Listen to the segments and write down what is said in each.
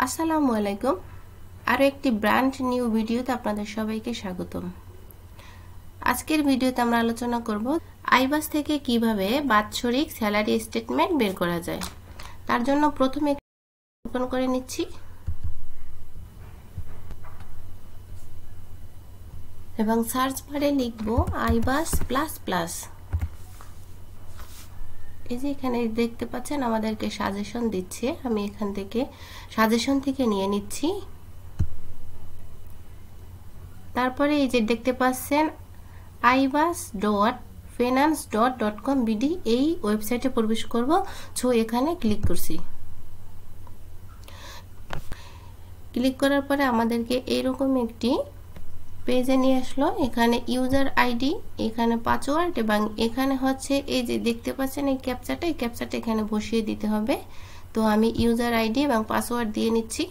আসসালামু আলাইকুম। আরো একটি ব্র্যান্ড নিউ ভিডিওতে আপনাদের সবাইকে স্বাগতম। আজকের ভিডিওতে আমরা আলোচনা করব আইবাস থেকে কিভাবে বাৎসরিক স্যালারি স্টেটমেন্ট বের করা যায়। তার জন্য প্রথমে ওপেন করে নিচ্ছি এবং সার্চ বারে লিখব আইবাস প্লাস প্লাস। এই যে এখানে দেখতে পাচ্ছেন আমাদেরকে সাজেশন দিচ্ছে, আমি এখান থেকে সাজেশন থেকে নিয়ে নিচ্ছি। তারপরে এই যে দেখতে পাচ্ছেন ibas.finance.com bd এই ওয়েবসাইটে প্রবেশ করব। সো এখানে ক্লিক করছি। ক্লিক করার পরে আমাদেরকে এইরকম একটি পেজে নিয়ে আসলো। এখানে ইউজার আইডি, এখানে পাসওয়ার্ড এবং এখানে হচ্ছে এই যে দেখতে পাচ্ছেন এই ক্যাপচাটা এখানে বসিয়ে দিতে হবে। তো আমি ইউজার আইডি এবং পাসওয়ার্ড দিয়ে নিচ্ছি।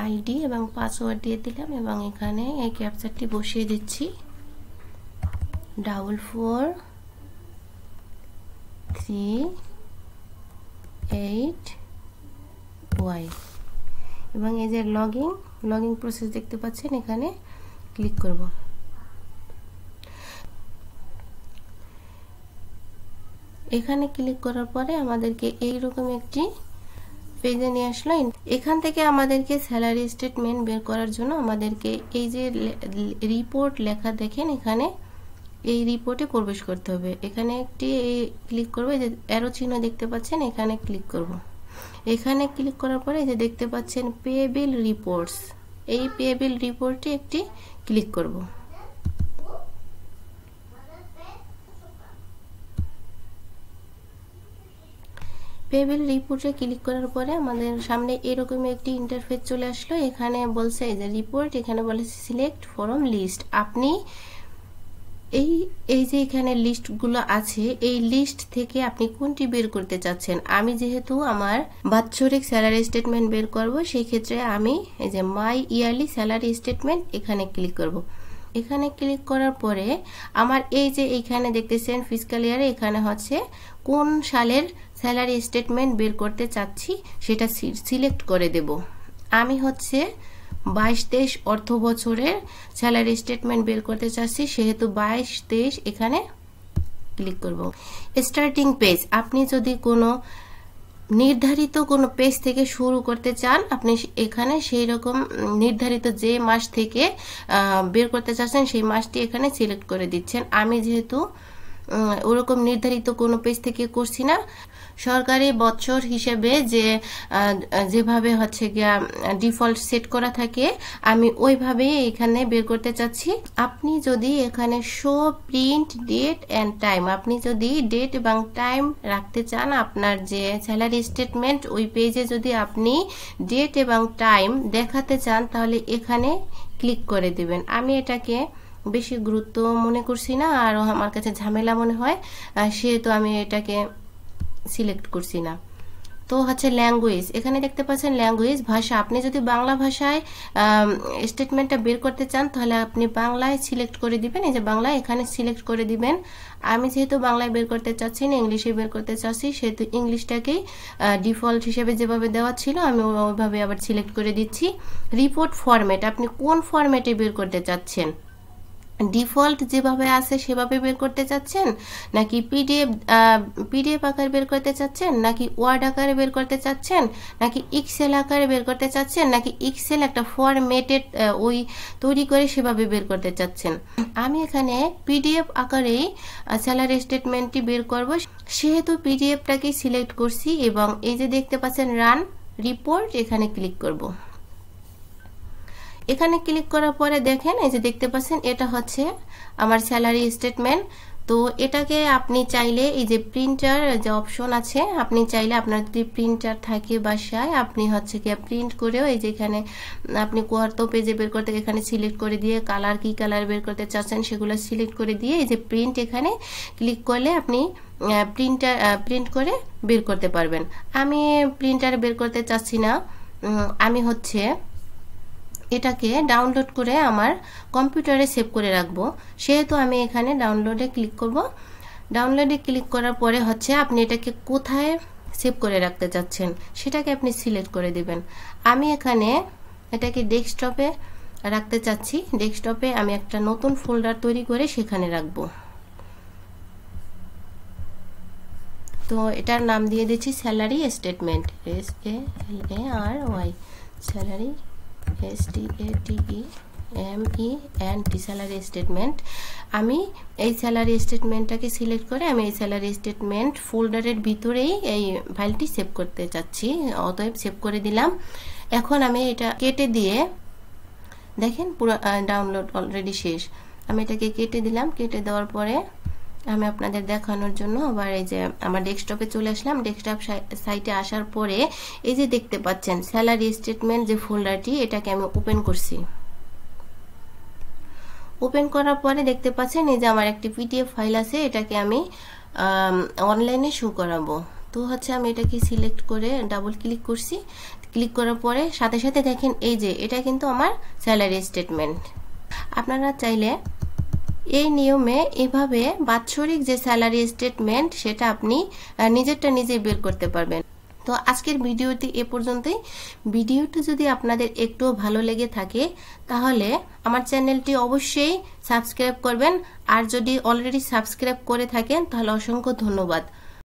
আইডি এবং পাসওয়ার্ড দিয়ে দিলাম এবং এখানে এই ক্যাপচারটি বসিয়ে দিচ্ছি 4438Y এবং এই যে লগইন প্রসেস দেখতে পাচ্ছেন, এখানে ক্লিক করব। এখানে ক্লিক করার পরে আমাদেরকে এইরকম একটি পেজে নিয়ে আসলো। এখান থেকে আমাদেরকে স্যালারি স্টেটমেন্ট বের করার জন্য আমাদেরকে এই যে রিপোর্ট লেখা দেখেন, এখানে এই রিপোর্টে প্রবেশ করতে হবে। এখানে একটি ক্লিক করব, এই যে অ্যারো চিহ্ন দেখতে পাচ্ছেন, এখানে ক্লিক করব। এখানে ক্লিক করার পরে এই যে দেখতে পাচ্ছেন পেয়েবল রিপোর্টস, এই পেয়েবল রিপোর্টে একটি ক্লিক করব। পেয়েবল রিপোর্টে ক্লিক করার পরে আমাদের সামনে এরকম একটি ইন্টারফেস চলে আসলো। এখানে বলছে এই যে রিপোর্ট, এখানে বলে সিলেক্ট ফ্রম লিস্ট। আপনি এই যে এখানে লিস্টগুলো আছে, এই লিস্ট থেকে আপনি কোনটি বের করতে চাচ্ছেন। আমি যেহেতু আমার বাৎসরিক স্যালারি স্টেটমেন্ট বের করব, সেই ক্ষেত্রে আমি এই যে মাই ইয়ারলি স্যালারি স্টেটমেন্ট এখানে ক্লিক করব। এখানে ক্লিক করার পরে আমার এই যে এইখানে দেখতেছেন ফিসক্যাল ইয়ারে, এখানে হচ্ছে কোন সালের স্যালারি স্টেটমেন্ট বের করতে চাচ্ছি সেটা সিলেক্ট করে দেব। আমি হচ্ছে 22-23 অর্থ বছরের স্যালারি স্টেটমেন্ট বের করতে চাচ্ছি, সেহেতু 22-23 এখানে ক্লিক করব। স্টার্টিং পেজ, আপনি যদি কোনো নির্ধারিত কোনো পেজ থেকে শুরু করতে চান, আপনি এখানে সেই রকম নির্ধারিত যে মাস থেকে বের করতে চাচ্ছেন সেই মাসটি এখানে সিলেক্ট করে দিচ্ছেন। আমি যেহেতু ওরকম নির্ধারিত কোনো পেজ থেকে করছি না, সরকারি বছর হিসেবে যেভাবে হচ্ছে গিয়া ডিফল্ট সেট করা থাকে, আমি ওইভাবেই এখানে বের করতে চাচ্ছি। আপনি যদি এখানে show print date and time, আপনি যদি ডেট এবং টাইম রাখতে চান আপনার যে স্যালারি স্টেটমেন্ট, ওই পেজে যদি আপনি ডেট এবং টাইম দেখাতে চান তাহলে এখানে ক্লিক করে দিবেন। আমি এটাকে বেশি গুরুত্ব মনে করছি না, আর আমার কাছে ঝামেলা মনে হয়, সেহেতু আমি এটাকে সিলেক্ট করছি না। তো হচ্ছে ল্যাঙ্গুয়েজ, এখানে দেখতে পাচ্ছেন ল্যাঙ্গুয়েজ ভাষা। আপনি যদি বাংলা ভাষায় স্টেটমেন্টটা বের করতে চান তাহলে আপনি বাংলায় সিলেক্ট করে দিবেন। এই যে বাংলা এখানে সিলেক্ট করে দিবেন। আমি যেহেতু বাংলায় বের করতে চাচ্ছি না, ইংলিশে বের করতে চাচ্ছি, সেহেতু ইংলিশটাকেই ডিফল্ট হিসেবে যেভাবে দেওয়া ছিল আমি ওইভাবে আবার সিলেক্ট করে দিচ্ছি। রিপোর্ট ফরম্যাট, আপনি কোন ফরম্যাটে বের করতে চাচ্ছেন, ডিফল্ট যেভাবে আছে সেভাবে বের করতে চাচ্ছেন, নাকি পিডিএফ আকারে বের করতে চাচ্ছেন, নাকি ওয়ার্ড আকারে বের করতে চাচ্ছেন, নাকি এক্সেল আকারে বের করতে চাচ্ছেন, নাকি এক্সেল একটা ফরম্যাটেড ওই তৈরি করে সেভাবে বের করতে চাচ্ছেন। আমি এখানে পিডিএফ আকারেই স্যালারি স্টেটমেন্টটি বের করব, সেহেতু পিডিএফটাকে সিলেক্ট করছি এবং এই যে দেখতে পাচ্ছেন রান রিপোর্ট, এখানে ক্লিক করব। এখানে ক্লিক করার পরে দেখেন এই যে দেখতে পাচ্ছেন এটা হচ্ছে আমার স্যালারি স্টেটমেন্ট। তো এটাকে আপনি চাইলে এই যে প্রিন্টার যে অপশন আছে, আপনি চাইলে আপনার যদি প্রিন্টার থাকে বাসায়, আপনি হচ্ছে কি প্রিন্ট করেও এই যে এখানে আপনি কত পেজে বের করতে এখানে সিলেক্ট করে দিয়ে কালার কি কালার বের করতে চাচ্ছেন সেগুলো সিলেক্ট করে দিয়ে এই যে প্রিন্ট এখানে ক্লিক করলে আপনি প্রিন্ট করে বের করতে পারবেন। আমি প্রিন্টার বের করতে চাচ্ছি না, আমি হচ্ছে এটাকে ডাউনলোড করে আমার কম্পিউটারে সেভ করে রাখবো, সেহেতু আমি এখানে ডাউনলোডে ক্লিক করব। ডাউনলোডে ক্লিক করার পরে হচ্ছে আপনি এটাকে কোথায় সেভ করে রাখতে চাচ্ছেন সেটাকে আপনি সিলেক্ট করে দিবেন। আমি এখানে এটাকে ডেস্কটপে রাখতে চাচ্ছি। ডেস্কটপে আমি একটা নতুন ফোল্ডার তৈরি করে সেখানে রাখবো। তো এটার নাম দিয়ে দিচ্ছি salary statement, SALARY, salary STATEMENT, salary statement. আমি এই স্যালারি স্টেটমেন্টটাকে সিলেক্ট করে আমি এই স্যালারি স্টেটমেন্ট ফোল্ডারের ভিতরেই এই ফাইলটি সেভ করতে চাচ্ছি, অতএব সেভ করে দিলাম। এখন আমি এটা কেটে দিয়ে, দেখেন পুরো ডাউনলোড অলরেডি শেষ। আমি এটাকে কেটে দিলাম। কেটে দেওয়ার পরে আমি আপনাদের দেখানোর জন্য আবার এই যে আমার ডেস্কটপে চলে আসলাম। ডেস্কটপ সাইটে আসার পরে এই যে দেখতে পাচ্ছেন স্যালারি স্টেটমেন্ট যে ফোল্ডারটি, এটাকে আমি ওপেন করছি। ওপেন করার পরে দেখতে পাচ্ছেন এই যে আমার একটি পিডিএফ ফাইল আছে, এটাকে আমি অনলাইনে শো করাবো। তো হচ্ছে আমি এটাকে সিলেক্ট করে ডাবল ক্লিক করছি। ক্লিক করার পরে সাথে সাথে দেখেন এই যে এটা কিন্তু আমার স্যালারি স্টেটমেন্ট। আপনারা চাইলে এই নিয়মে এভাবে বাৎসরিক যে স্যালারি স্টেটমেন্ট সেটা আপনি নিজেরটা নিজেই বের করতে পারবেন। তো আজকের ভিডিওটি এ পর্যন্তই। ভিডিওটি যদি আপনাদের একটু ভালো লেগে থাকে তাহলে আমার চ্যানেলটি অবশ্যই সাবস্ক্রাইব করবেন, আর যদি অলরেডি সাবস্ক্রাইব করে থাকেন তাহলে অসংখ্য ধন্যবাদ।